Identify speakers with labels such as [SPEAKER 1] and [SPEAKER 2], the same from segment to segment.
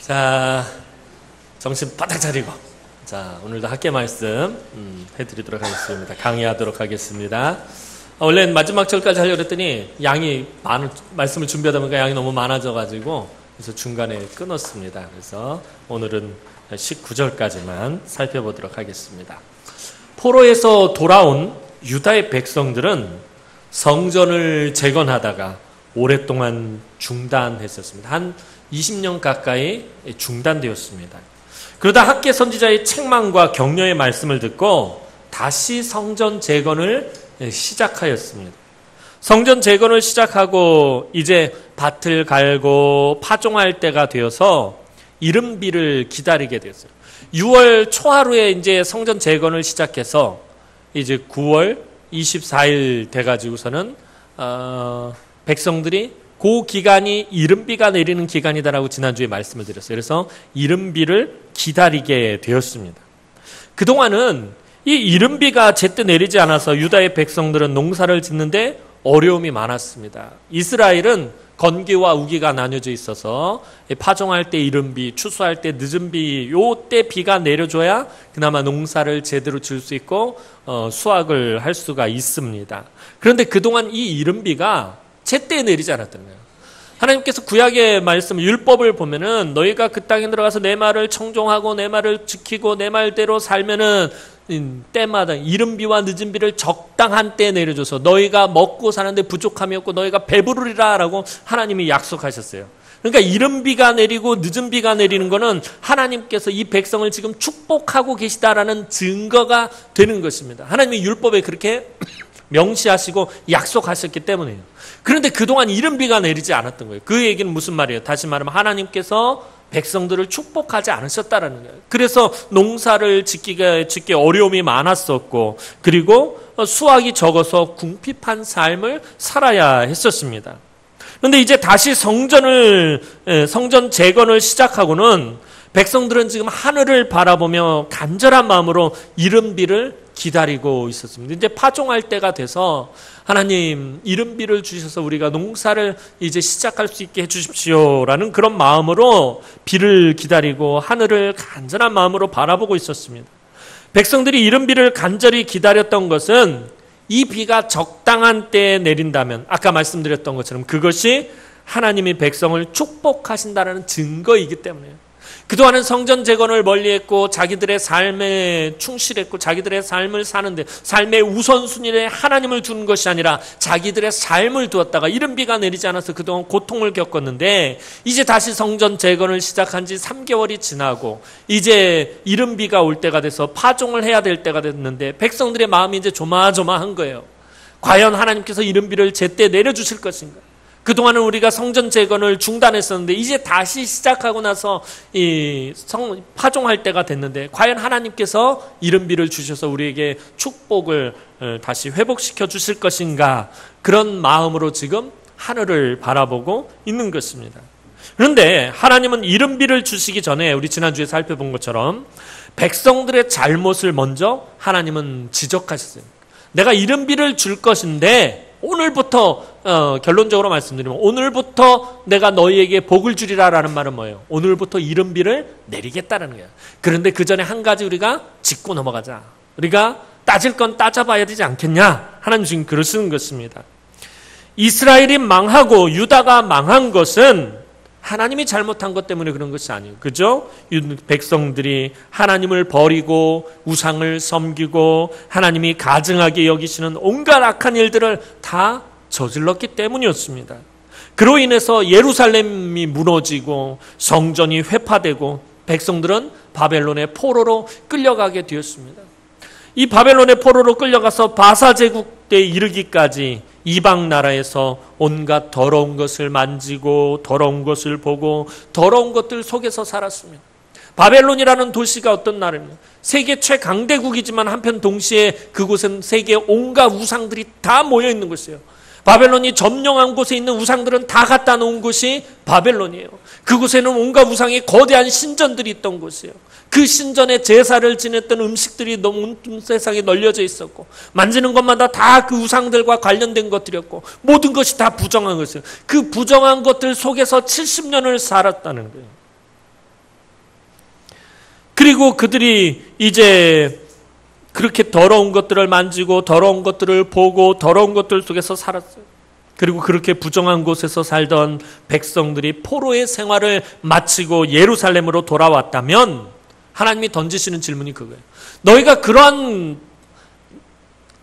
[SPEAKER 1] 자, 정신 바짝 차리고, 자, 오늘도 학계 말씀 해드리도록 하겠습니다. 강의하도록 하겠습니다. 원래는 마지막 절까지 하려고 했더니 말씀을 준비하다 보니까 양이 너무 많아져가지고 그래서 중간에 끊었습니다. 그래서 오늘은 19절까지만 살펴보도록 하겠습니다. 포로에서 돌아온 유다의 백성들은 성전을 재건하다가 오랫동안 중단했었습니다. 한 20년 가까이 중단되었습니다. 그러다 학계 선지자의 책망과 격려의 말씀을 듣고 다시 성전 재건을 시작하였습니다. 성전 재건을 시작하고 이제 밭을 갈고 파종할 때가 되어서 이른비를 기다리게 됐어요. 6월 초하루에 이제 성전 재건을 시작해서 이제 9월 24일 돼가지고서는 백성들이 그 기간이 이른비가 내리는 기간이다라고 지난주에 말씀을 드렸어요. 그래서 이른비를 기다리게 되었습니다. 그동안은 이 이른비가 제때 내리지 않아서 유다의 백성들은 농사를 짓는데 어려움이 많았습니다. 이스라엘은 건기와 우기가 나뉘어져 있어서 파종할 때 이른비, 추수할 때 늦은비, 요때 비가 내려줘야 그나마 농사를 제대로 지을 수 있고 수확을 할 수가 있습니다. 그런데 그동안 이 이른비가 제때 내리지 않았던 거예요. 하나님께서 구약의 말씀, 율법을 보면은 너희가 그 땅에 들어가서 내 말을 청종하고 내 말을 지키고 내 말대로 살면은 때마다 이른비와 늦은비를 적당한 때에 내려줘서 너희가 먹고 사는데 부족함이 없고 너희가 배부르리라 라고 하나님이 약속하셨어요. 그러니까 이른비가 내리고 늦은비가 내리는 거는 하나님께서 이 백성을 지금 축복하고 계시다라는 증거가 되는 것입니다. 하나님이 율법에 그렇게 명시하시고 약속하셨기 때문이에요. 그런데 그동안 이른비가 내리지 않았던 거예요. 그 얘기는 무슨 말이에요? 다시 말하면 하나님께서 백성들을 축복하지 않으셨다라는 거예요. 그래서 농사를 짓기 어려움이 많았었고, 그리고 수확이 적어서 궁핍한 삶을 살아야 했었습니다. 그런데 이제 다시 성전 재건을 시작하고는 백성들은 지금 하늘을 바라보며 간절한 마음으로 이른비를 기다리고 있었습니다. 이제 파종할 때가 돼서 하나님 이른비를 주셔서 우리가 농사를 이제 시작할 수 있게 해주십시오라는 그런 마음으로 비를 기다리고 하늘을 간절한 마음으로 바라보고 있었습니다. 백성들이 이른비를 간절히 기다렸던 것은 이 비가 적당한 때에 내린다면 아까 말씀드렸던 것처럼 그것이 하나님이 백성을 축복하신다는 증거이기 때문에요. 그동안은 성전 재건을 멀리했고 자기들의 삶에 충실했고 자기들의 삶을 사는데 삶의 우선순위에 하나님을 두는 것이 아니라 자기들의 삶을 두었다가 이른비가 내리지 않아서 그동안 고통을 겪었는데 이제 다시 성전 재건을 시작한 지 3개월이 지나고 이제 이른비가 올 때가 돼서 파종을 해야 될 때가 됐는데 백성들의 마음이 이제 조마조마한 거예요. 과연 하나님께서 이른비를 제때 내려주실 것인가? 그동안은 우리가 성전 재건을 중단했었는데 이제 다시 시작하고 나서 파종할 때가 됐는데 과연 하나님께서 이른비를 주셔서 우리에게 축복을 다시 회복시켜 주실 것인가? 그런 마음으로 지금 하늘을 바라보고 있는 것입니다. 그런데 하나님은 이른비를 주시기 전에 우리 지난주에 살펴본 것처럼 백성들의 잘못을 먼저 하나님은 지적하셨어요. 내가 이른비를 줄 것인데 오늘부터 결론적으로 말씀드리면 오늘부터 내가 너희에게 복을 주리라라는 말은 뭐예요? 오늘부터 이른비를 내리겠다는 거예요. 그런데 그 전에 한 가지 우리가 짚고 넘어가자. 우리가 따질 건 따져봐야 되지 않겠냐? 하나님 지금 그러시는 것입니다. 이스라엘이 망하고 유다가 망한 것은 하나님이 잘못한 것 때문에 그런 것이 아니에요. 그죠? 백성들이 하나님을 버리고 우상을 섬기고 하나님이 가증하게 여기시는 온갖 악한 일들을 다 저질렀기 때문이었습니다. 그로 인해서 예루살렘이 무너지고 성전이 회파되고 백성들은 바벨론의 포로로 끌려가게 되었습니다. 이 바벨론의 포로로 끌려가서 바사 제국 때에 이르기까지 이방 나라에서 온갖 더러운 것을 만지고 더러운 것을 보고 더러운 것들 속에서 살았습니다. 바벨론이라는 도시가 어떤 나라입니까? 세계 최강대국이지만 한편 동시에 그곳은 세계 온갖 우상들이 다 모여 있는 곳이에요. 바벨론이 점령한 곳에 있는 우상들은 다 갖다 놓은 곳이 바벨론이에요. 그곳에는 온갖 우상의 거대한 신전들이 있던 곳이에요. 그 신전에 제사를 지냈던 음식들이 너무 온 세상에 널려져 있었고 만지는 것마다 다 그 우상들과 관련된 것들이었고 모든 것이 다 부정한 것이에요. 그 부정한 것들 속에서 70년을 살았다는 거예요. 그리고 그들이 이제 그렇게 더러운 것들을 만지고 더러운 것들을 보고 더러운 것들 속에서 살았어요. 그리고 그렇게 부정한 곳에서 살던 백성들이 포로의 생활을 마치고 예루살렘으로 돌아왔다면 하나님이 던지시는 질문이 그거예요. 너희가 그러한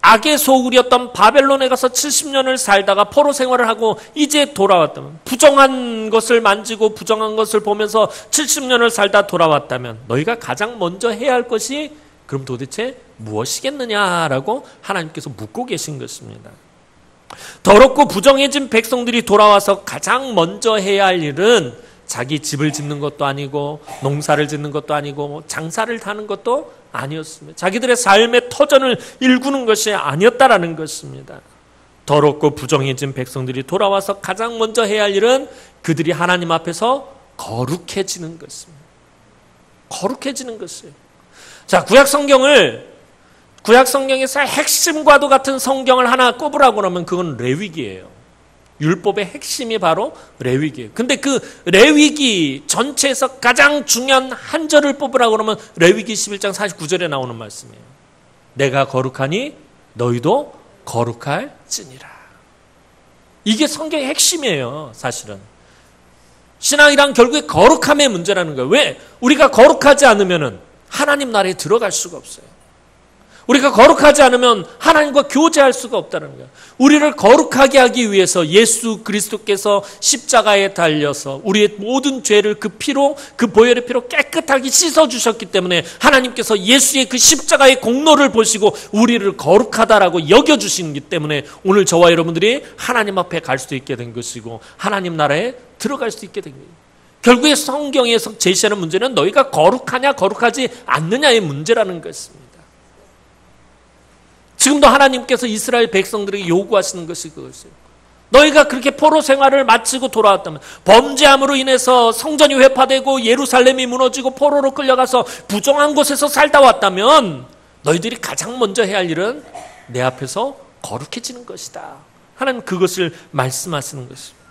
[SPEAKER 1] 악의 소굴이었던 바벨론에 가서 70년을 살다가 포로 생활을 하고 이제 돌아왔다면, 부정한 것을 만지고 부정한 것을 보면서 70년을 살다 돌아왔다면 너희가 가장 먼저 해야 할 것이 그럼 도대체 무엇이겠느냐라고 하나님께서 묻고 계신 것입니다. 더럽고 부정해진 백성들이 돌아와서 가장 먼저 해야 할 일은 자기 집을 짓는 것도 아니고 농사를 짓는 것도 아니고 장사를 하는 것도 아니었습니다. 자기들의 삶의 터전을 일구는 것이 아니었다라는 것입니다. 더럽고 부정해진 백성들이 돌아와서 가장 먼저 해야 할 일은 그들이 하나님 앞에서 거룩해지는 것입니다. 거룩해지는 것이에요. 자, 구약 성경에서 핵심과도 같은 성경을 하나 꼽으라고 그러면 그건 레위기예요. 율법의 핵심이 바로 레위기예요. 근데 그 레위기 전체에서 가장 중요한 한 절을 뽑으라고 그러면 레위기 11장 49절에 나오는 말씀이에요. 내가 거룩하니 너희도 거룩할지니라. 이게 성경의 핵심이에요, 사실은. 신앙이란 결국에 거룩함의 문제라는 거예요. 왜? 우리가 거룩하지 않으면 하나님 나라에 들어갈 수가 없어요. 우리가 거룩하지 않으면 하나님과 교제할 수가 없다는 거예요. 우리를 거룩하게 하기 위해서 예수 그리스도께서 십자가에 달려서 우리의 모든 죄를 그 피로, 그 보혈의 피로 깨끗하게 씻어주셨기 때문에 하나님께서 예수의 그 십자가의 공로를 보시고 우리를 거룩하다라고 여겨주시기 때문에 오늘 저와 여러분들이 하나님 앞에 갈 수 있게 된 것이고 하나님 나라에 들어갈 수 있게 된 거예요. 결국에 성경에서 제시하는 문제는 너희가 거룩하냐 거룩하지 않느냐의 문제라는 것입니다. 지금도 하나님께서 이스라엘 백성들에게 요구하시는 것이 그것이에요. 너희가 그렇게 포로 생활을 마치고 돌아왔다면, 범죄함으로 인해서 성전이 회파되고 예루살렘이 무너지고 포로로 끌려가서 부정한 곳에서 살다 왔다면 너희들이 가장 먼저 해야 할 일은 내 앞에서 거룩해지는 것이다. 하나님 그것을 말씀하시는 것입니다.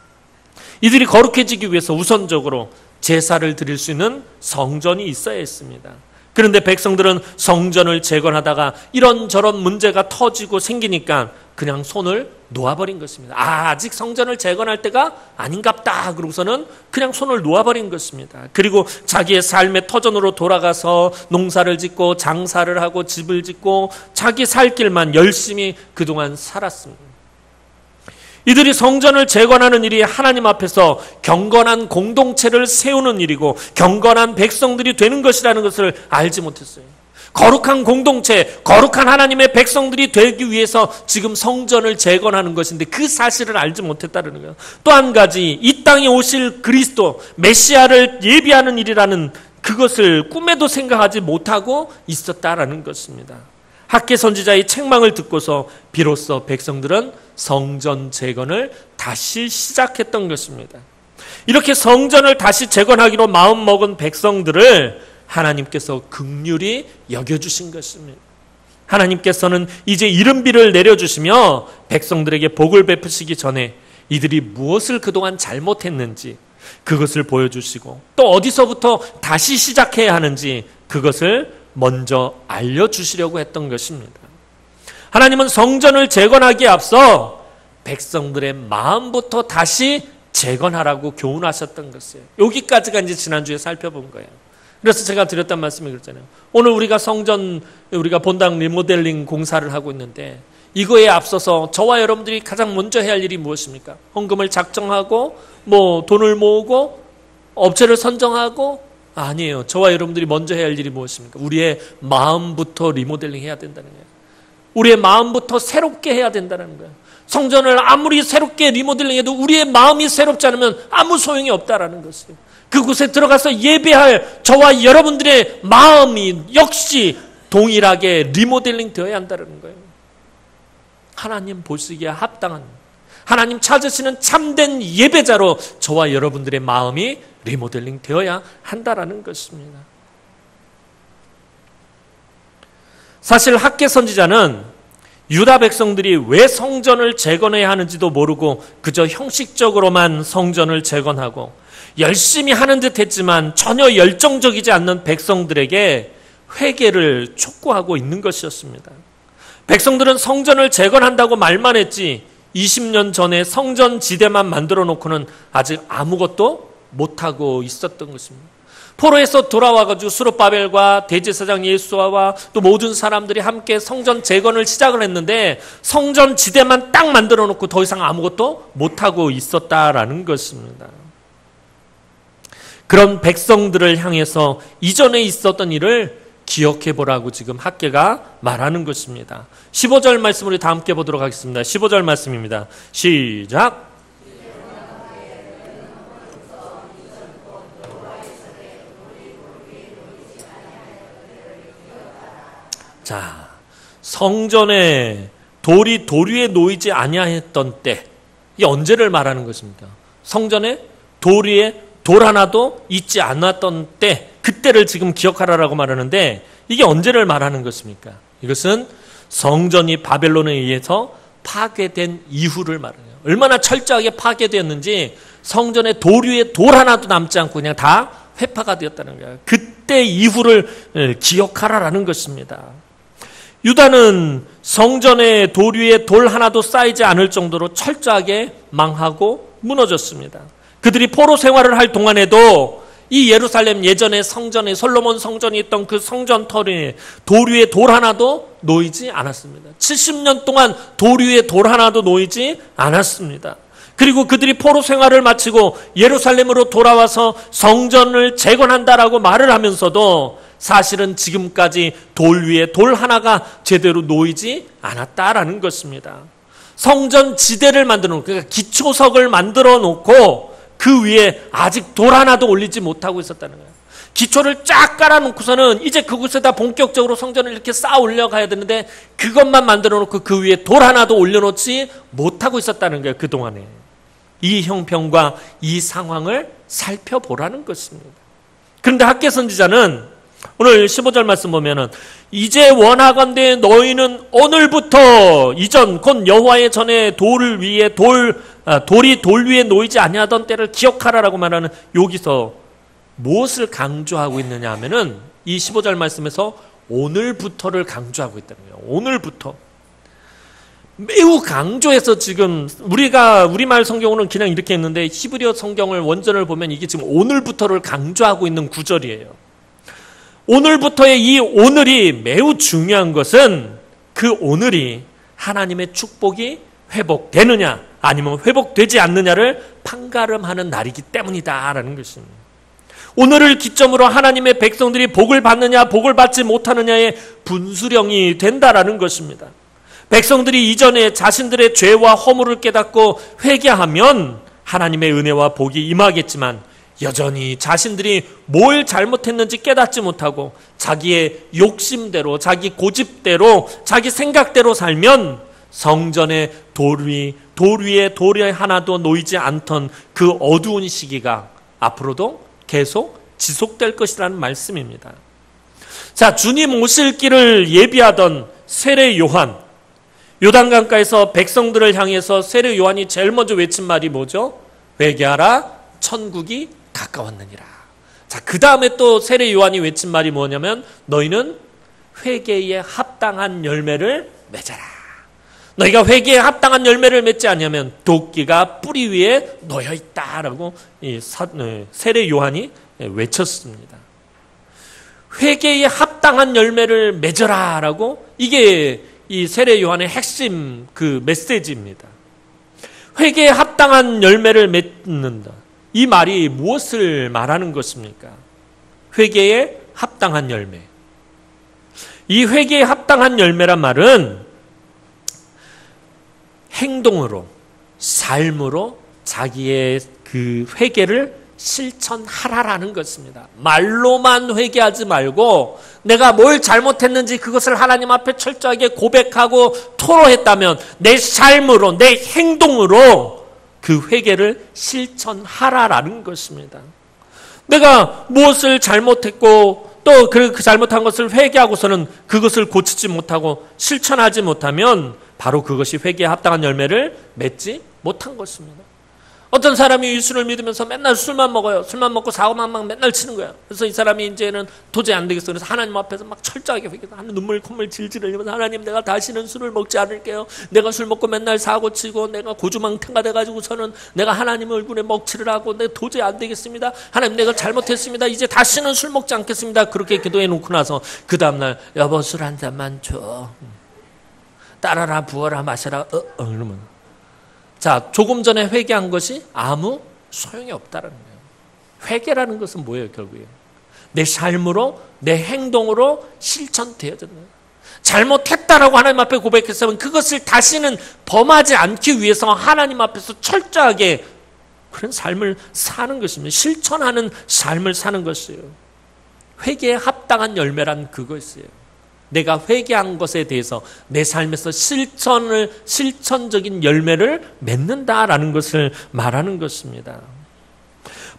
[SPEAKER 1] 이들이 거룩해지기 위해서 우선적으로 제사를 드릴 수 있는 성전이 있어야 했습니다. 그런데 백성들은 성전을 재건하다가 이런저런 문제가 터지고 생기니까 그냥 손을 놓아버린 것입니다. 아직 성전을 재건할 때가 아닌갑다. 그러고서는 그냥 손을 놓아버린 것입니다. 그리고 자기의 삶의 터전으로 돌아가서 농사를 짓고 장사를 하고 집을 짓고 자기 살 길만 열심히 그동안 살았습니다. 이들이 성전을 재건하는 일이 하나님 앞에서 경건한 공동체를 세우는 일이고 경건한 백성들이 되는 것이라는 것을 알지 못했어요. 거룩한 공동체, 거룩한 하나님의 백성들이 되기 위해서 지금 성전을 재건하는 것인데 그 사실을 알지 못했다는 거예요. 또 한 가지, 이 땅에 오실 그리스도, 메시아를 예비하는 일이라는 그것을 꿈에도 생각하지 못하고 있었다라는 것입니다. 학개 선지자의 책망을 듣고서 비로소 백성들은 성전 재건을 다시 시작했던 것입니다. 이렇게 성전을 다시 재건하기로 마음먹은 백성들을 하나님께서 긍휼히 여겨주신 것입니다. 하나님께서는 이제 이른비를 내려주시며 백성들에게 복을 베푸시기 전에 이들이 무엇을 그동안 잘못했는지 그것을 보여주시고 또 어디서부터 다시 시작해야 하는지 그것을 먼저 알려주시려고 했던 것입니다. 하나님은 성전을 재건하기에 앞서 백성들의 마음부터 다시 재건하라고 교훈하셨던 것이에요. 여기까지가 이제 지난주에 살펴본 거예요. 그래서 제가 드렸단 말씀이 그렇잖아요. 오늘 우리가 성전, 우리가 본당 리모델링 공사를 하고 있는데 이거에 앞서서 저와 여러분들이 가장 먼저 해야 할 일이 무엇입니까? 헌금을 작정하고 돈을 모으고 업체를 선정하고 아니에요. 저와 여러분들이 먼저 해야 할 일이 무엇입니까? 우리의 마음부터 리모델링 해야 된다는 거예요. 우리의 마음부터 새롭게 해야 된다는 거예요. 성전을 아무리 새롭게 리모델링해도 우리의 마음이 새롭지 않으면 아무 소용이 없다라는 것이에요. 그곳에 들어가서 예배할 저와 여러분들의 마음이 역시 동일하게 리모델링 되어야 한다는 거예요. 하나님 보시기에 합당한, 하나님 찾으시는 참된 예배자로 저와 여러분들의 마음이 리모델링 되어야 한다라는 것입니다. 사실 학개 선지자는 유다 백성들이 왜 성전을 재건해야 하는지도 모르고 그저 형식적으로만 성전을 재건하고 열심히 하는 듯 했지만 전혀 열정적이지 않는 백성들에게 회개를 촉구하고 있는 것이었습니다. 백성들은 성전을 재건한다고 말만 했지 20년 전에 성전 지대만 만들어 놓고는 아직 아무것도 못하고 있었던 것입니다. 포로에서 돌아와가지고 수룹바벨과 대제사장 예수아와 또 모든 사람들이 함께 성전 재건을 시작을 했는데 성전 지대만 딱 만들어 놓고 더 이상 아무것도 못하고 있었다라는 것입니다. 그런 백성들을 향해서 이전에 있었던 일을 기억해 보라고 지금 학개가 말하는 것입니다. 15절 말씀을 다 함께 보도록 하겠습니다. 15절 말씀입니다. 시작. 자, 성전에 돌이 돌 위에 놓이지 아니하였던 때, 이게 언제를 말하는 것입니까? 성전에 돌 위에 돌 하나도 있지 않았던 때, 그때를 지금 기억하라라고 말하는데 이게 언제를 말하는 것입니까? 이것은 성전이 바벨론에 의해서 파괴된 이후를 말해요. 얼마나 철저하게 파괴되었는지 성전에 돌 위에 돌 하나도 남지 않고 그냥 다 회파가 되었다는 거예요. 그때 이후를 기억하라라는 것입니다. 유다는 성전에 돌 위에 돌 하나도 쌓이지 않을 정도로 철저하게 망하고 무너졌습니다. 그들이 포로 생활을 할 동안에도 이 예루살렘 예전에 성전에 솔로몬 성전이 있던 그 성전터에 돌 위에 돌 하나도 놓이지 않았습니다. 70년 동안 돌 위에 돌 하나도 놓이지 않았습니다. 그리고 그들이 포로 생활을 마치고 예루살렘으로 돌아와서 성전을 재건한다라고 말을 하면서도 사실은 지금까지 돌 위에 돌 하나가 제대로 놓이지 않았다라는 것입니다. 성전 지대를 만들어 놓고, 그러니까 기초석을 만들어 놓고 그 위에 아직 돌 하나도 올리지 못하고 있었다는 거예요. 기초를 쫙 깔아놓고서는 이제 그곳에다 본격적으로 성전을 이렇게 쌓아 올려가야 되는데 그것만 만들어 놓고 그 위에 돌 하나도 올려놓지 못하고 있었다는 거예요. 그동안에. 이 형편과 이 상황을 살펴보라는 것입니다. 그런데 학개 선지자는 오늘 15절 말씀 보면은 이제 원하건대 너희는 오늘부터 이전 곧 여호와의 전에 돌 위에 돌이 돌 위에 놓이지 아니하던 때를 기억하라라고 말하는 여기서 무엇을 강조하고 있느냐 하면은 이 15절 말씀에서 오늘부터를 강조하고 있다는 거예요. 오늘부터. 매우 강조해서 지금 우리말 성경으로는 그냥 이렇게 했는데 히브리어 성경을 원전을 보면 이게 지금 오늘부터를 강조하고 있는 구절이에요. 오늘부터의 이 오늘이 매우 중요한 것은 그 오늘이 하나님의 축복이 회복되느냐 아니면 회복되지 않느냐를 판가름하는 날이기 때문이다라는 것입니다. 오늘을 기점으로 하나님의 백성들이 복을 받느냐 복을 받지 못하느냐의 분수령이 된다라는 것입니다. 백성들이 이전에 자신들의 죄와 허물을 깨닫고 회개하면 하나님의 은혜와 복이 임하겠지만 여전히 자신들이 뭘 잘못했는지 깨닫지 못하고 자기의 욕심대로 자기 고집대로 자기 생각대로 살면 성전의 돌 위에 돌이 하나도 놓이지 않던 그 어두운 시기가 앞으로도 계속 지속될 것이라는 말씀입니다. 자, 주님 오실 길을 예비하던 세례 요한, 요단강가에서 백성들을 향해서 세례 요한이 제일 먼저 외친 말이 뭐죠? 회개하라, 천국이 가까웠느니라. 자, 그 다음에 또 세례 요한이 외친 말이 뭐냐면 너희는 회개에 합당한 열매를 맺어라. 너희가 회개에 합당한 열매를 맺지 않으면 도끼가 뿌리 위에 놓여 있다라고 세례 요한이 외쳤습니다. 회개에 합당한 열매를 맺어라라고 이게 이 세례 요한의 핵심 그 메시지입니다. 회개에 합당한 열매를 맺는다. 이 말이 무엇을 말하는 것입니까? 회개에 합당한 열매. 이 회개에 합당한 열매란 말은 행동으로, 삶으로 자기의 그 회개를 실천하라라는 것입니다. 말로만 회개하지 말고 내가 뭘 잘못했는지 그것을 하나님 앞에 철저하게 고백하고 토로했다면 내 삶으로, 내 행동으로 그 회개를 실천하라라는 것입니다. 내가 무엇을 잘못했고 또 그 잘못한 것을 회개하고서는 그것을 고치지 못하고 실천하지 못하면 바로 그것이 회개에 합당한 열매를 맺지 못한 것입니다. 어떤 사람이 예수를 믿으면서 맨날 술만 먹어요. 술만 먹고 사고만 막 맨날 치는 거야. 그래서 이 사람이 이제는 도저히 안 되겠어. 그래서 하나님 앞에서 막 철저하게 회개해서 눈물 콧물 질질 흘리면서 하나님, 내가 다시는 술을 먹지 않을게요. 내가 술 먹고 맨날 사고 치고 내가 고주망태가 돼가지고서는 내가 하나님 얼굴에 먹칠을 하고 내가 도저히 안 되겠습니다. 하나님, 내가 잘못했습니다. 이제 다시는 술 먹지 않겠습니다. 그렇게 기도해 놓고 나서 그 다음날 여보 술 한 잔만 줘. 따라라 부어라 마셔라. 이러면 자, 조금 전에 회개한 것이 아무 소용이 없다는 거예요. 회개라는 것은 뭐예요, 결국에? 내 삶으로, 내 행동으로 실천되어야 되는 거예요. 잘못했다라고 하나님 앞에 고백했으면 그것을 다시는 범하지 않기 위해서 하나님 앞에서 철저하게 그런 삶을 사는 것입니다. 실천하는 삶을 사는 것이에요. 회개에 합당한 열매란 그것이에요. 내가 회개한 것에 대해서 내 삶에서 실천적인 열매를 맺는다라는 것을 말하는 것입니다.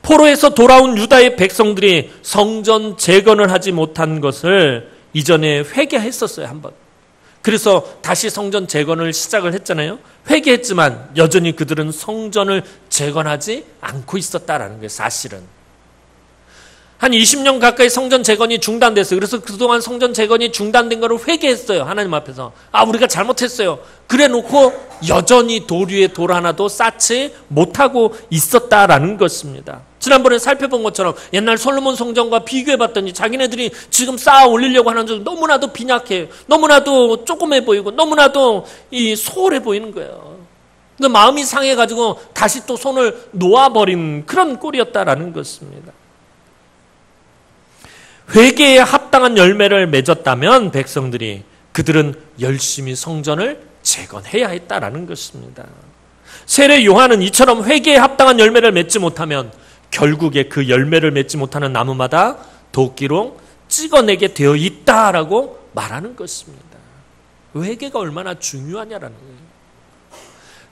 [SPEAKER 1] 포로에서 돌아온 유다의 백성들이 성전 재건을 하지 못한 것을 이전에 회개했었어요, 한번. 그래서 다시 성전 재건을 시작을 했잖아요. 회개했지만 여전히 그들은 성전을 재건하지 않고 있었다라는 거예요, 사실은. 한 20년 가까이 성전 재건이 중단됐어요. 그래서 그동안 성전 재건이 중단된 거를 회개했어요. 하나님 앞에서. 우리가 잘못했어요. 그래 놓고 여전히 돌 위에 돌 하나도 쌓지 못하고 있었다라는 것입니다. 지난번에 살펴본 것처럼 옛날 솔로몬 성전과 비교해봤더니 자기네들이 지금 쌓아 올리려고 하는 줄 너무나도 빈약해, 너무나도 조그매 보이고 너무나도 소홀해 보이는 거예요. 그래서 마음이 상해가지고 다시 또 손을 놓아버린 그런 꼴이었다라는 것입니다. 회개에 합당한 열매를 맺었다면 백성들이 그들은 열심히 성전을 재건해야 했다라는 것입니다. 세례 요한은 이처럼 회개에 합당한 열매를 맺지 못하면 결국에 그 열매를 맺지 못하는 나무마다 도끼로 찍어내게 되어 있다라고 말하는 것입니다. 회개가 얼마나 중요하냐라는 거예요.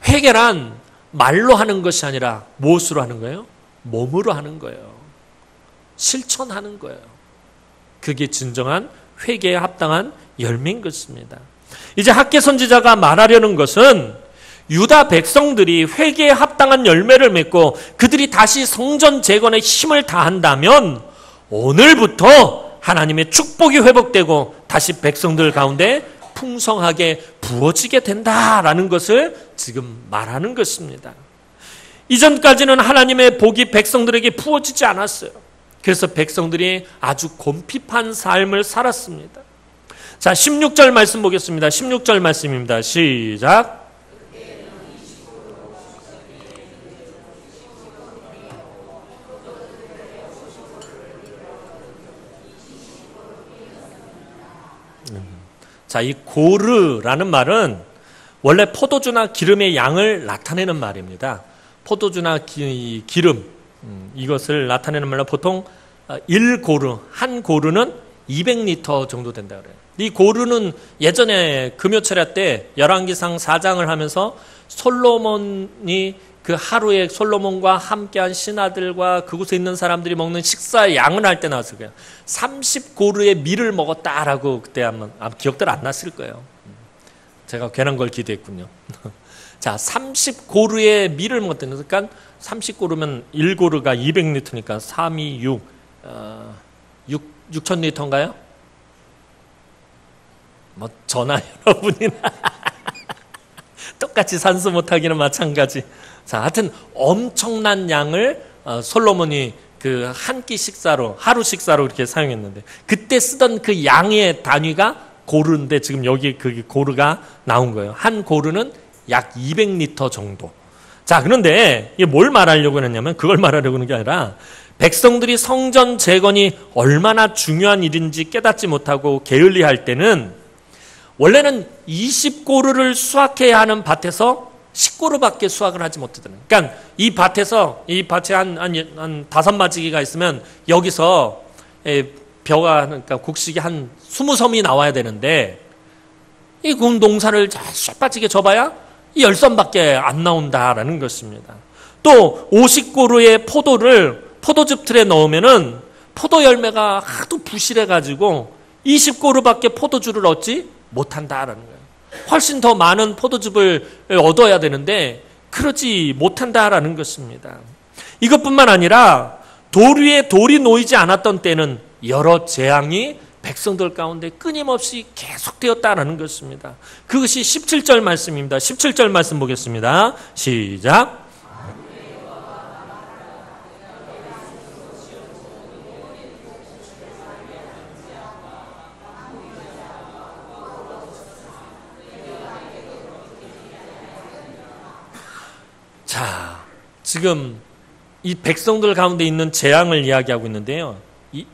[SPEAKER 1] 회개란 말로 하는 것이 아니라 무엇으로 하는 거예요? 몸으로 하는 거예요. 실천하는 거예요. 그게 진정한 회개에 합당한 열매인 것입니다. 이제 학개 선지자가 말하려는 것은 유다 백성들이 회개에 합당한 열매를 맺고 그들이 다시 성전 재건에 힘을 다한다면 오늘부터 하나님의 축복이 회복되고 다시 백성들 가운데 풍성하게 부어지게 된다라는 것을 지금 말하는 것입니다. 이전까지는 하나님의 복이 백성들에게 부어지지 않았어요. 그래서 백성들이 아주 곰핍한 삶을 살았습니다. 자, 16절 말씀 보겠습니다. 16절 말씀입니다. 시작. 자, 이 고르라는 말은 원래 포도주나 기름의 양을 나타내는 말입니다. 포도주나 기름, 이것을 나타내는 말로 보통 1고르, 한 고르는 200리터 정도 된다 그래요. 이 고르는 예전에 금요철야 때 열왕기상 4장을 하면서 솔로몬이 그 하루에 솔로몬과 함께한 신하들과 그곳에 있는 사람들이 먹는 식사 양을 할 때 나왔을 거예요. 30고르의 밀을 먹었다라고 그때 아마 기억들 안 났을 거예요. 제가 괜한 걸 기대했군요. 자, 30고르의 밀을 먹었다는 그러니까 30고르면 1고르가 200리터니까 3, 2, 6,000리터인가요? 뭐 저나 여러분이나 똑같이 산수 못하기는 마찬가지. 자, 하여튼 엄청난 양을 솔로몬이 그 한 끼 식사로, 하루 식사로 이렇게 사용했는데 그때 쓰던 그 양의 단위가 고르인데 지금 여기 그 고르가 나온 거예요. 한 고르는 약 200리터 정도. 자, 그런데 이게 뭘 말하려고 했냐면 그걸 말하려고 하는 게 아니라 백성들이 성전 재건이 얼마나 중요한 일인지 깨닫지 못하고 게을리할 때는 원래는 20고르를 수확해야 하는 밭에서 10고르밖에 수확을 하지 못하더라고요. 그러니까 이 밭에 한 5마지기가 있으면 여기서 벼가, 그러니까 곡식이 한 20섬이 나와야 되는데 이 농사를 쇠빠지게 줘봐야 이 10섬밖에 안 나온다라는 것입니다. 또 50고르의 포도즙 틀에 넣으면은 포도 열매가 하도 부실해가지고 20고르밖에 포도주를 얻지 못한다라는 거예요. 훨씬 더 많은 포도즙을 얻어야 되는데 그러지 못한다라는 것입니다. 이것뿐만 아니라 돌 위에 돌이 놓이지 않았던 때는 여러 재앙이 백성들 가운데 끊임없이 계속되었다라는 것입니다. 그것이 17절 말씀입니다. 17절 말씀 보겠습니다. 시작. 자, 지금 이 백성들 가운데 있는 재앙을 이야기하고 있는데요.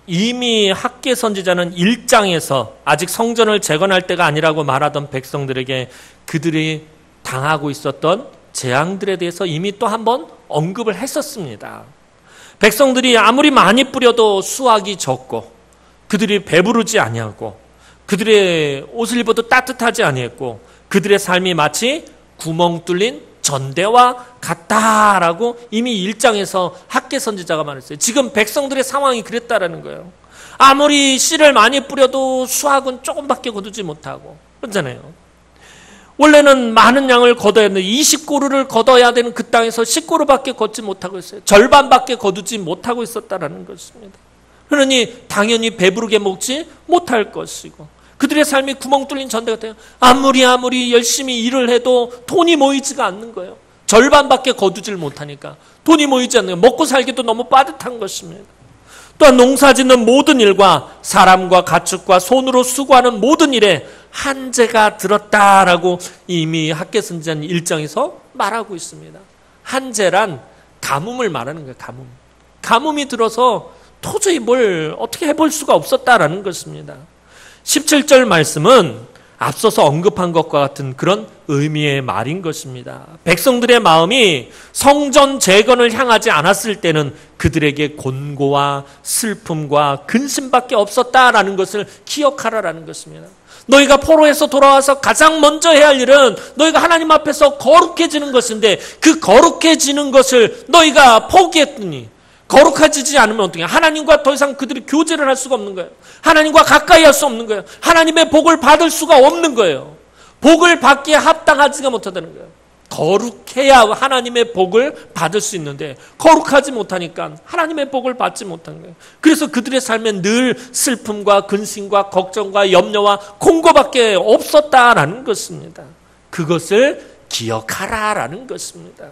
[SPEAKER 1] 이미 학개 선지자는 1장에서 아직 성전을 재건할 때가 아니라고 말하던 백성들에게 그들이 당하고 있었던 재앙들에 대해서 이미 또 한 번 언급을 했었습니다. 백성들이 아무리 많이 뿌려도 수확이 적고, 그들이 배부르지 아니하고, 그들의 옷을 입어도 따뜻하지 아니했고, 그들의 삶이 마치 구멍 뚫린 전대와 같다라고 이미 1장에서 학개 선지자가 말했어요. 지금 백성들의 상황이 그랬다라는 거예요. 아무리 씨를 많이 뿌려도 수확은 조금밖에 거두지 못하고, 그렇잖아요. 원래는 많은 양을 거둬야 하는데 20고루를 거둬야 되는 그 땅에서 10고루밖에 걷지 못하고 있어요. 절반밖에 거두지 못하고 있었다라는 것입니다. 그러니 당연히 배부르게 먹지 못할 것이고, 그들의 삶이 구멍 뚫린 전대 같아요. 아무리 열심히 일을 해도 돈이 모이지가 않는 거예요. 절반밖에 거두질 못하니까 돈이 모이지 않는 거예요. 먹고 살기도 너무 빠듯한 것입니다. 또한 농사짓는 모든 일과 사람과 가축과 손으로 수고하는 모든 일에 한재가 들었다라고 이미 학개 선지자는 1장에서 말하고 있습니다. 한재란 가뭄을 말하는 거예요. 가뭄이 들어서 도저히 뭘 어떻게 해볼 수가 없었다라는 것입니다. 17절 말씀은 앞서서 언급한 것과 같은 그런 의미의 말인 것입니다. 백성들의 마음이 성전 재건을 향하지 않았을 때는 그들에게 곤고와 슬픔과 근심밖에 없었다라는 것을 기억하라라는 것입니다. 너희가 포로에서 돌아와서 가장 먼저 해야 할 일은 너희가 하나님 앞에서 거룩해지는 것인데, 그 거룩해지는 것을 너희가 포기했더니 거룩해지지 않으면 어떻게 해요? 하나님과 더 이상 그들이 교제를 할 수가 없는 거예요. 하나님과 가까이 할 수 없는 거예요. 하나님의 복을 받을 수가 없는 거예요. 복을 받기에 합당하지가 못하다는 거예요. 거룩해야 하나님의 복을 받을 수 있는데 거룩하지 못하니까 하나님의 복을 받지 못하는 거예요. 그래서 그들의 삶엔 늘 슬픔과 근심과 걱정과 염려와 공고밖에 없었다라는 것입니다. 그것을 기억하라라는 것입니다.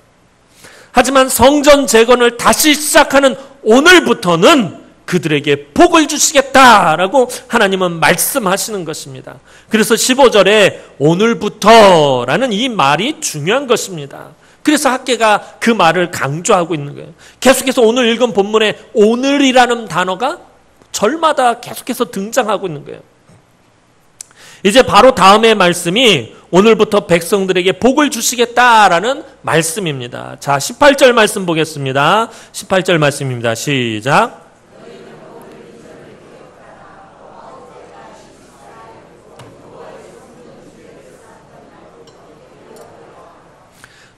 [SPEAKER 1] 하지만 성전 재건을 다시 시작하는 오늘부터는 그들에게 복을 주시겠다라고 하나님은 말씀하시는 것입니다. 그래서 15절에 오늘부터라는 이 말이 중요한 것입니다. 그래서 학개가 그 말을 강조하고 있는 거예요. 계속해서 오늘 읽은 본문에 오늘이라는 단어가 절마다 계속해서 등장하고 있는 거예요. 이제 바로 다음의 말씀이 오늘부터 백성들에게 복을 주시겠다라는 말씀입니다. 자, 18절 말씀 보겠습니다. 18절 말씀입니다. 시작.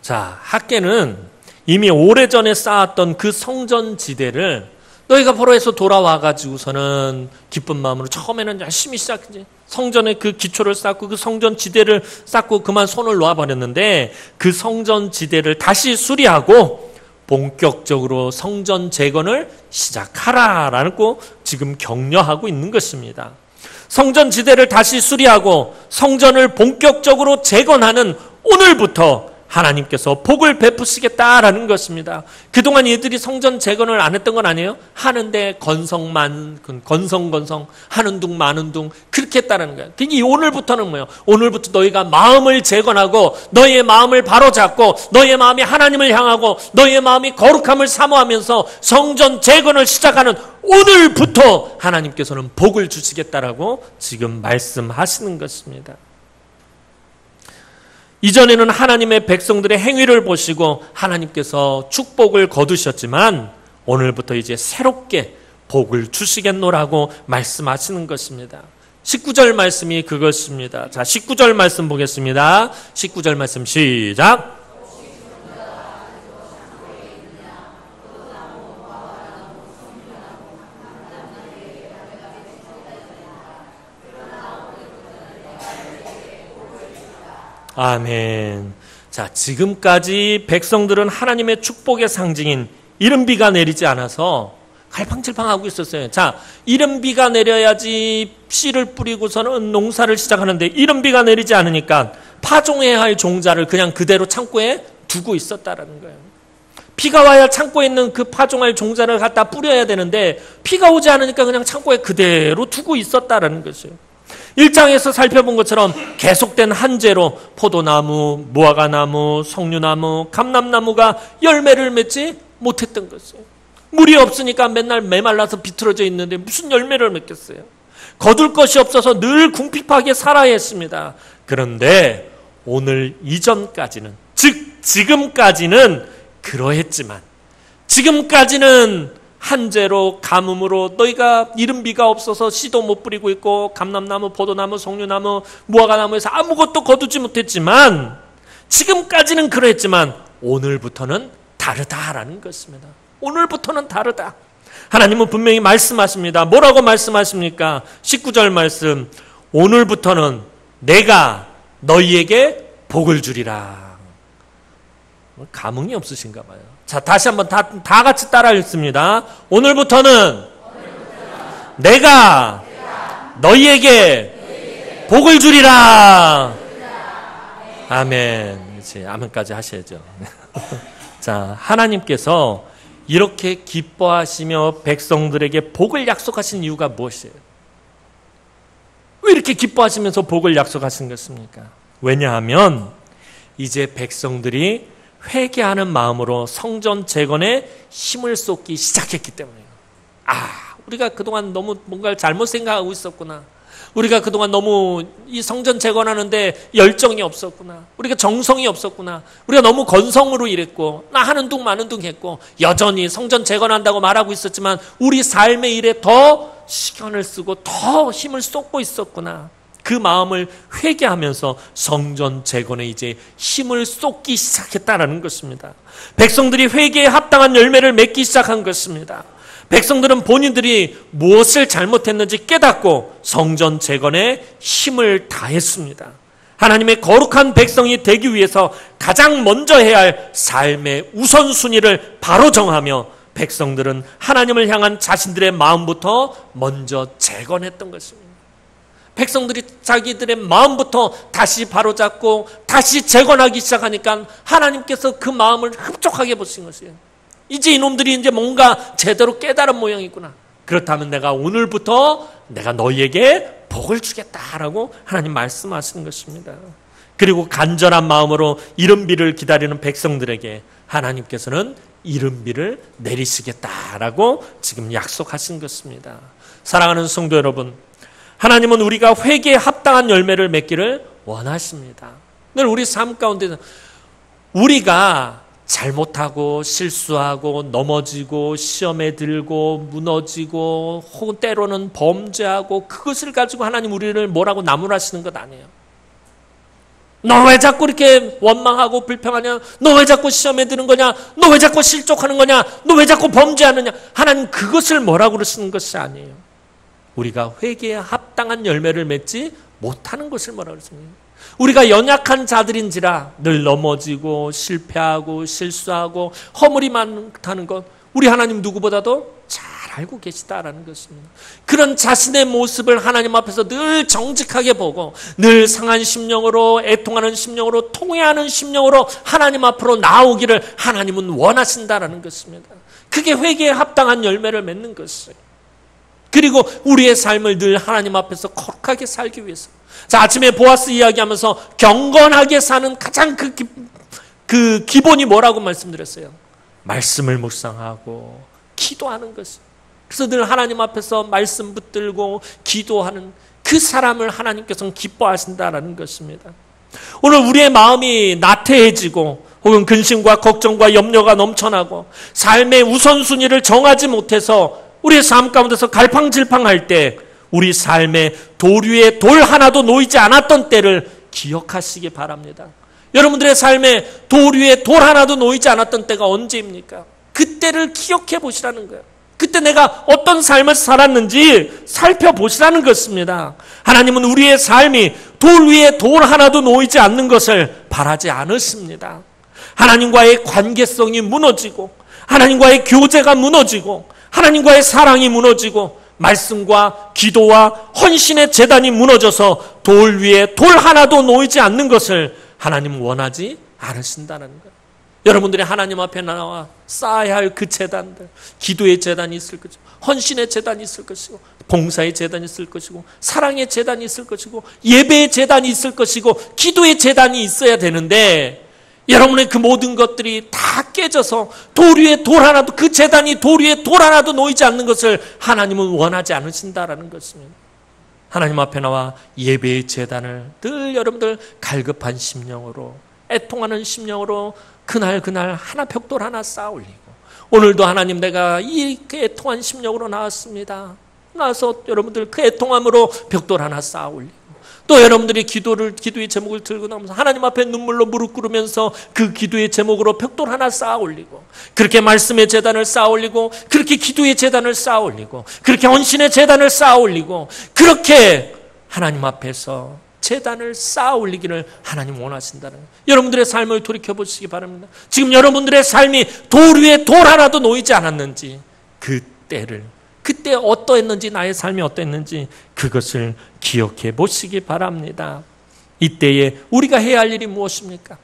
[SPEAKER 1] 자, 학개는 이미 오래전에 쌓았던 그 성전 지대를 너희가 포로에서 돌아와가지고서는 기쁜 마음으로 처음에는 열심히 시작했지. 성전의 그 기초를 쌓고 그 성전 지대를 쌓고 그만 손을 놓아버렸는데 그 성전 지대를 다시 수리하고 본격적으로 성전 재건을 시작하라라고 지금 격려하고 있는 것입니다. 성전 지대를 다시 수리하고 성전을 본격적으로 재건하는 오늘부터 하나님께서 복을 베푸시겠다라는 것입니다. 그동안 이들이 성전 재건을 안 했던 건 아니에요? 하는데 건성 하는 둥 마는 둥 그렇게 했다는 거예요. 이 오늘부터는 뭐예요? 오늘부터 너희가 마음을 재건하고 너희의 마음을 바로잡고 너희의 마음이 하나님을 향하고 너희의 마음이 거룩함을 사모하면서 성전 재건을 시작하는 오늘부터 하나님께서는 복을 주시겠다라고 지금 말씀하시는 것입니다. 이전에는 하나님의 백성들의 행위를 보시고 하나님께서 축복을 거두셨지만 오늘부터 이제 새롭게 복을 주시겠노라고 말씀하시는 것입니다. 19절 말씀이 그것입니다. 자, 19절 말씀 보겠습니다. 19절 말씀 시작. 아멘. 자, 지금까지 백성들은 하나님의 축복의 상징인 이른비가 내리지 않아서 갈팡질팡하고 있었어요. 자, 이른비가 내려야지 씨를 뿌리고서는 농사를 시작하는데 이른비가 내리지 않으니까 파종해야 할 종자를 그냥 그대로 창고에 두고 있었다라는 거예요. 비가 와야 창고에 있는 그 파종할 종자를 갖다 뿌려야 되는데 비가 오지 않으니까 그냥 창고에 그대로 두고 있었다라는 것이에요. 1장에서 살펴본 것처럼 계속된 한재로 포도나무, 무화과나무, 석류나무, 감람나무가 열매를 맺지 못했던 것이에요. 물이 없으니까 맨날 메말라서 비틀어져 있는데 무슨 열매를 맺겠어요. 거둘 것이 없어서 늘 궁핍하게 살아야 했습니다. 그런데 오늘 이전까지는, 즉 지금까지는 그러했지만, 지금까지는 한재로 가뭄으로 너희가 이른비가 없어서 씨도 못 뿌리고 있고 감람나무, 포도나무, 석류나무, 무화과나무에서 아무것도 거두지 못했지만, 지금까지는 그랬지만 오늘부터는 다르다라는 것입니다. 오늘부터는 다르다. 하나님은 분명히 말씀하십니다. 뭐라고 말씀하십니까? 19절 말씀, 오늘부터는 내가 너희에게 복을 주리라. 감흥이 없으신가 봐요. 자, 다시 한번 다 같이 따라 읽습니다. 오늘부터는 내가 너희에게 복을 주리라. 아멘. 그렇지. 아멘까지 하셔야죠. 자, 하나님께서 이렇게 기뻐하시며 백성들에게 복을 약속하신 이유가 무엇이에요? 왜 이렇게 기뻐하시면서 복을 약속하신 것입니까? 왜냐하면 이제 백성들이 회개하는 마음으로 성전 재건에 힘을 쏟기 시작했기 때문이에요. 우리가 그동안 너무 뭔가를 잘못 생각하고 있었구나. 우리가 그동안 너무 이 성전 재건하는데 열정이 없었구나. 우리가 정성이 없었구나. 우리가 너무 건성으로 일했고 나 하는 둥 마는 둥 했고 여전히 성전 재건한다고 말하고 있었지만 우리 삶의 일에 더 시간을 쓰고 더 힘을 쏟고 있었구나. 그 마음을 회개하면서 성전 재건에 이제 힘을 쏟기 시작했다라는 것입니다. 백성들이 회개에 합당한 열매를 맺기 시작한 것입니다. 백성들은 본인들이 무엇을 잘못했는지 깨닫고 성전 재건에 힘을 다했습니다. 하나님의 거룩한 백성이 되기 위해서 가장 먼저 해야 할 삶의 우선순위를 바로 정하며 백성들은 하나님을 향한 자신들의 마음부터 먼저 재건했던 것입니다. 백성들이 자기들의 마음부터 다시 바로잡고 다시 재건하기 시작하니까 하나님께서 그 마음을 흡족하게 보신 것이에요. 이제 이놈들이 이제 뭔가 제대로 깨달은 모양이구나. 그렇다면 내가 오늘부터 내가 너희에게 복을 주겠다라고 하나님 말씀하시는 것입니다. 그리고 간절한 마음으로 이른비를 기다리는 백성들에게 하나님께서는 이른비를 내리시겠다라고 지금 약속하신 것입니다. 사랑하는 성도 여러분, 하나님은 우리가 회개에 합당한 열매를 맺기를 원하십니다. 늘 우리 삶 가운데서 우리가 잘못하고 실수하고 넘어지고 시험에 들고 무너지고 혹은 때로는 범죄하고 그것을 가지고 하나님 우리를 뭐라고 나무라시는 것 아니에요. 너 왜 자꾸 이렇게 원망하고 불평하냐? 너 왜 자꾸 시험에 드는 거냐? 너 왜 자꾸 실족하는 거냐? 너 왜 자꾸 범죄하느냐? 하나님 그것을 뭐라고 그러시는 것이 아니에요. 우리가 회개에 합당한 열매를 맺지 못하는 것을 뭐라고 그러십니까? 우리가 연약한 자들인지라 늘 넘어지고 실패하고 실수하고 허물이 많다는 것 우리 하나님 누구보다도 잘 알고 계시다라는 것입니다. 그런 자신의 모습을 하나님 앞에서 늘 정직하게 보고 늘 상한 심령으로 애통하는 심령으로 통회하는 심령으로 하나님 앞으로 나오기를 하나님은 원하신다라는 것입니다. 그게 회개에 합당한 열매를 맺는 것이에요. 그리고 우리의 삶을 늘 하나님 앞에서 거룩하게 살기 위해서. 자, 아침에 보아스 이야기하면서 경건하게 사는 가장 그 기본이 뭐라고 말씀드렸어요? 말씀을 묵상하고 기도하는 것이. 그래서 늘 하나님 앞에서 말씀 붙들고 기도하는 그 사람을 하나님께서는 기뻐하신다라는 것입니다. 오늘 우리의 마음이 나태해지고 혹은 근심과 걱정과 염려가 넘쳐나고 삶의 우선순위를 정하지 못해서 우리의 삶 가운데서 갈팡질팡할 때 우리 삶에 돌 위에 돌 하나도 놓이지 않았던 때를 기억하시기 바랍니다. 여러분들의 삶에 돌 위에 돌 하나도 놓이지 않았던 때가 언제입니까? 그때를 기억해 보시라는 거예요. 그때 내가 어떤 삶을 살았는지 살펴보시라는 것입니다. 하나님은 우리의 삶이 돌 위에 돌 하나도 놓이지 않는 것을 바라지 않으십니다. 하나님과의 관계성이 무너지고 하나님과의 교제가 무너지고 하나님과의 사랑이 무너지고 말씀과 기도와 헌신의 제단이 무너져서 돌 위에 돌 하나도 놓이지 않는 것을 하나님은 원하지 않으신다는 거예요. 여러분들이 하나님 앞에 나와 쌓아야 할 그 제단들, 기도의 제단이 있을 것이고 헌신의 제단이 있을 것이고 봉사의 제단이 있을 것이고 사랑의 제단이 있을 것이고 예배의 제단이 있을 것이고 기도의 제단이 있어야 되는데 여러분의 그 모든 것들이 다 깨져서 돌 위에 돌 하나도, 그 제단이 돌 위에 돌 하나도 놓이지 않는 것을 하나님은 원하지 않으신다라는 것입니다. 하나님 앞에 나와 예배의 제단을 늘 여러분들 갈급한 심령으로, 애통하는 심령으로 그날 하나 벽돌 하나 쌓아 올리고, 오늘도 하나님 내가 이 애통한 심령으로 나왔습니다. 나와서 여러분들 그 애통함으로 벽돌 하나 쌓아 올리고, 또 여러분들이 기도의 제목을 들고 나오면서 하나님 앞에 눈물로 무릎 꿇으면서 그 기도의 제목으로 벽돌 하나 쌓아 올리고, 그렇게 말씀의 제단을 쌓아 올리고, 그렇게 기도의 제단을 쌓아 올리고, 그렇게 헌신의 제단을 쌓아 올리고, 그렇게 하나님 앞에서 제단을 쌓아 올리기를 하나님 원하신다는 거예요. 여러분들의 삶을 돌이켜 보시기 바랍니다. 지금 여러분들의 삶이 돌 위에 돌 하나도 놓이지 않았는지, 그때 어떠했는지, 나의 삶이 어떠했는지 그것을 기억해 보시기 바랍니다. 이때에 우리가 해야 할 일이 무엇입니까?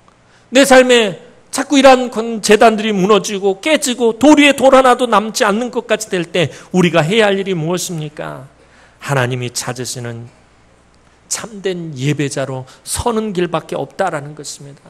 [SPEAKER 1] 내 삶에 자꾸 이러한 제단들이 무너지고 깨지고 돌 위에 돌 하나도 남지 않는 것 같이 될 때 우리가 해야 할 일이 무엇입니까? 하나님이 찾으시는 참된 예배자로 서는 길밖에 없다라는 것입니다.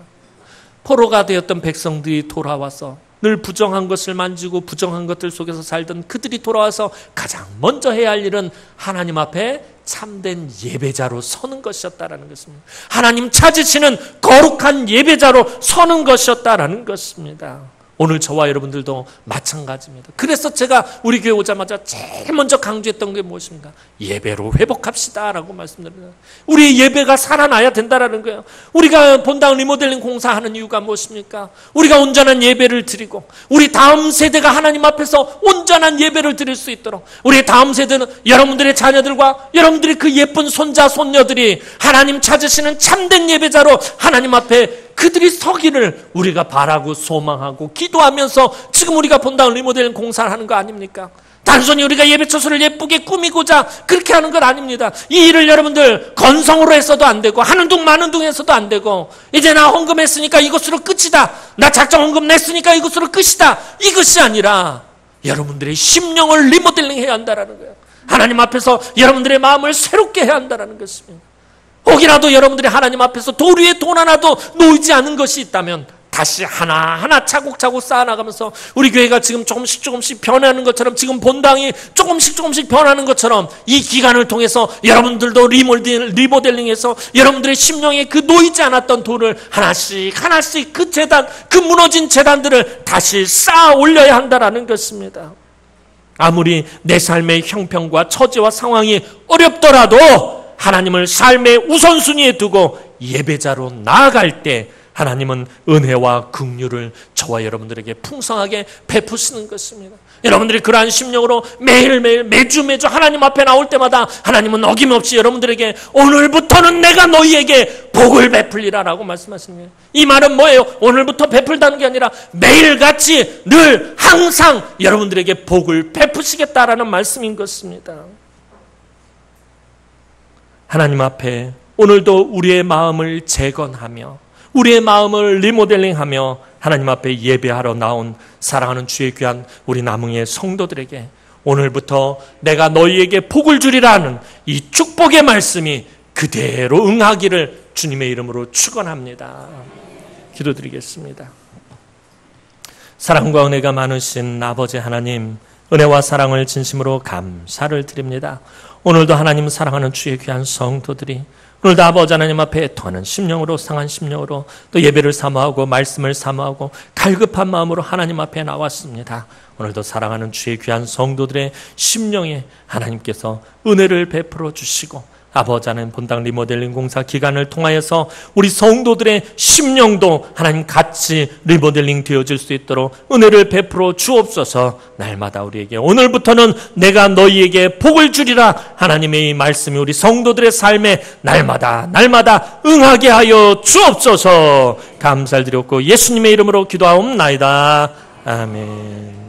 [SPEAKER 1] 포로가 되었던 백성들이 돌아와서 늘 부정한 것을 만지고 부정한 것들 속에서 살던 그들이 돌아와서 가장 먼저 해야 할 일은 하나님 앞에 참된 예배자로 서는 것이었다라는 것입니다. 하나님 찾으시는 거룩한 예배자로 서는 것이었다라는 것입니다. 오늘 저와 여러분들도 마찬가지입니다. 그래서 제가 우리 교회 오자마자 제일 먼저 강조했던 게 무엇입니까? 예배로 회복합시다라고 말씀드립니다. 우리의 예배가 살아나야 된다라는 거예요. 우리가 본당 리모델링 공사하는 이유가 무엇입니까? 우리가 온전한 예배를 드리고 우리 다음 세대가 하나님 앞에서 온전한 예배를 드릴 수 있도록, 우리 다음 세대는 여러분들의 자녀들과 여러분들의 그 예쁜 손자 손녀들이 하나님 찾으시는 참된 예배자로 하나님 앞에 그들이 서기를 우리가 바라고 소망하고 기도하면서 지금 우리가 본당 리모델링 공사를 하는 거 아닙니까? 단순히 우리가 예배처소를 예쁘게 꾸미고자 그렇게 하는 건 아닙니다. 이 일을 여러분들 건성으로 해서도 안 되고 하는 둥 마는 둥 해서도 안 되고, 이제 나 헌금했으니까 이것으로 끝이다, 나 작정 헌금 냈으니까 이것으로 끝이다, 이것이 아니라 여러분들의 심령을 리모델링 해야 한다는 거예요. 하나님 앞에서 여러분들의 마음을 새롭게 해야 한다는 것입니다. 혹이라도 여러분들이 하나님 앞에서 돌 위에 돈 하나도 놓이지 않은 것이 있다면 다시 하나하나 차곡차곡 쌓아나가면서 우리 교회가 지금 조금씩 변하는 것처럼, 지금 본당이 조금씩 변하는 것처럼 이 기간을 통해서 여러분들도 리모델링해서 여러분들의 심령에 그 놓이지 않았던 돌을 하나씩 그 제단, 그 무너진 제단들을 다시 쌓아 올려야 한다는 것입니다. 아무리 내 삶의 형편과 처지와 상황이 어렵더라도 하나님을 삶의 우선순위에 두고 예배자로 나아갈 때 하나님은 은혜와 긍휼을 저와 여러분들에게 풍성하게 베푸시는 것입니다. 여러분들이 그러한 심령으로 매일매일 매주 하나님 앞에 나올 때마다 하나님은 어김없이 여러분들에게 오늘부터는 내가 너희에게 복을 베풀리라 라고 말씀하시는 거예요. 이 말은 뭐예요? 오늘부터 베풀다는 게 아니라 매일같이 늘 항상 여러분들에게 복을 베푸시겠다라는 말씀인 것입니다. 하나님 앞에 오늘도 우리의 마음을 재건하며 우리의 마음을 리모델링하며 하나님 앞에 예배하러 나온 사랑하는 주의 귀한 우리 남흥의 성도들에게 오늘부터 내가 너희에게 복을 주리라는 이 축복의 말씀이 그대로 응하기를 주님의 이름으로 축원합니다. 기도드리겠습니다. 사랑과 은혜가 많으신 아버지 하나님, 은혜와 사랑을 진심으로 감사를 드립니다. 오늘도 하나님 사랑하는 주의 귀한 성도들이 오늘도 아버지 하나님 앞에 애통하는 심령으로, 상한 심령으로 또 예배를 사모하고 말씀을 사모하고 갈급한 마음으로 하나님 앞에 나왔습니다. 오늘도 사랑하는 주의 귀한 성도들의 심령에 하나님께서 은혜를 베풀어 주시고 아버지 하나님 본당 리모델링 공사 기간을 통하여서 우리 성도들의 심령도 하나님 같이 리모델링 되어질 수 있도록 은혜를 베풀어 주옵소서. 날마다 우리에게 오늘부터는 내가 너희에게 복을 주리라 하나님의 이 말씀이 우리 성도들의 삶에 날마다 응하게 하여 주옵소서. 감사를 드렸고 예수님의 이름으로 기도하옵나이다. 아멘.